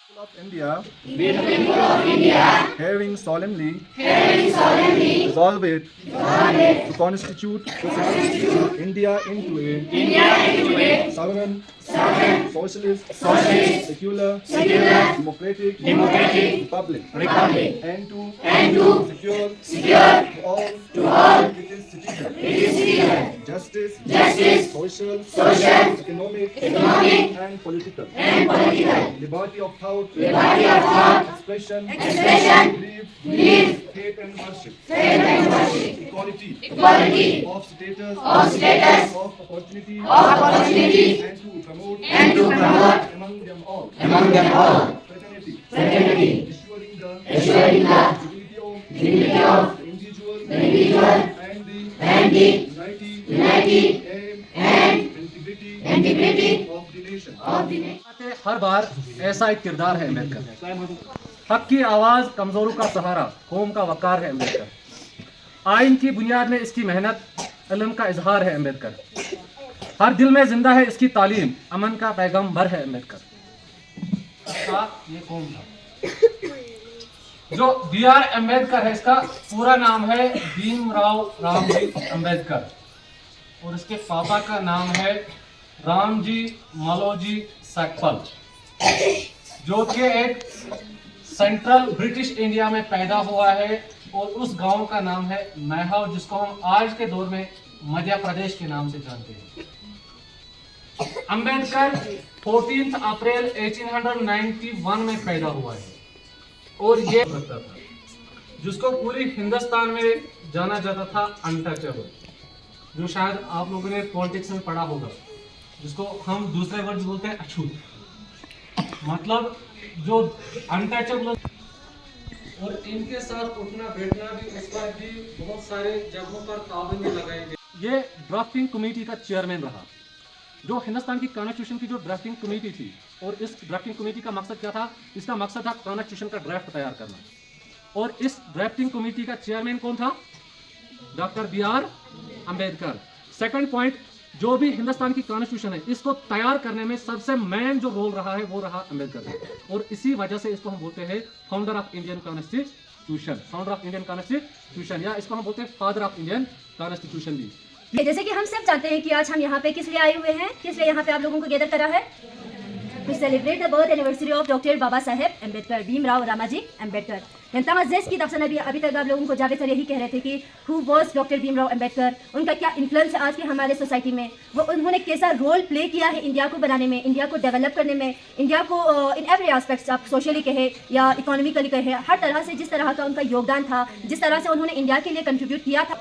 of India, having solemnly resolved to constitute India into a sovereign, socialist, secular, democratic republic, and to secure to all its citizens justice, social, economic, and political liberty of thought, expression, belief, faith and worship, equality of status, of opportunity, and to promote among them all fraternity, ensuring the dignity of the individual and the unity and integrity of the nation. हर बार ऐसा एक किरदार है अम्बेडकर। हक की आवाज, कमजोरों का सहारा, कौम का वकार है अम्बेडकर। आइन की बुनियाद में इसकी मेहनत, इल्म का इजहार है अम्बेडकर। हर दिल में जिंदा है इसकी तालीम, अमन का पैगंबर है अम्बेडकर। ये कौन था? जो B.R. अम्बेडकर है, इसका पूरा नाम है भीमराव रामजी अम्बेडकर और इसके पापा का नाम है रामजी मलोजी सैकपल, जो कि एक सेंट्रल ब्रिटिश इंडिया में पैदा हुआ है और उस गांव का नाम है मैहाव, जिसको हम आज के दौर में मध्य प्रदेश के नाम से जानते हैं। अंबेडकर 14 अप्रैल 1891 में पैदा हुआ है और ये जिसको पूरी हिंदुस्तान में जाना जाता था अनटचेबल, जो शायद आप लोगों ने पॉलिटिक्स में पढ़ा होगा, जिसको हम दूसरे वर्ड बोलते हैं अछूत, मतलब जो अनटचेबल। और इनके साथ उठना बैठना भी उस पर भी बहुत सारे जगहों पर पाबंदी लगाई गई। ये ड्राफ्टिंग कमेटी का चेयरमैन रहा, जो हिंदुस्तान की कॉन्स्टिट्यूशन की जो ड्राफ्टिंग कमेटी थी। और इस ड्राफ्टिंग कमेटी का मकसद क्या था? इसका मकसद था कॉन्स्टिट्यूशन का ड्राफ्ट तैयार करना। और इस ड्राफ्टिंग कमेटी का चेयरमैन कौन था? Doctor B.R. Ambedkar. Second point, जो भी हिंदुस्तान की कॉन्स्टिट्यूशन है, इसको तैयार करने में सबसे मेन जो रोल रहा है वो रहा अम्बेडकर का। और इसी वजह से इसको हम बोलते हैं founder of Indian constitution, founder of Indian constitution, या इसको हम बोलते हैं फादर ऑफ इंडियन कॉन्स्टिट्यूशन भी। जैसे कि हम सब जानते हैं कि आज हम यहाँ पे किस लिए आए हुए हैं, किस लिए यहाँ पे आप लोगों को गैदर करा है? To celebrate the birth anniversary of Dr. Baba Saheb Ambedkar, Bhimrao Ramaji Ambedkar. जनता मस्जिद की दफसन अभी तक आप लोगों को जावेद सर यही कह रहे थे कि who was doctor Bhimrao Ambedkar, उनका क्या इन्फ्लुएंस है आज की हमारे सोसाइटी में, वो उन्होंने कैसा रोल प्ले किया है इंडिया को बनाने में, इंडिया को डेवलप करने में, इंडिया को इन एवरी एस्पेक्ट्स, आप सोशली कहे या इकोनॉमिकली कहे, हर तरह से जिस तरह का उनका योगदान था, जिस तरह से उन्होंने इंडिया के लिए कंट्रीब्यूट किया था।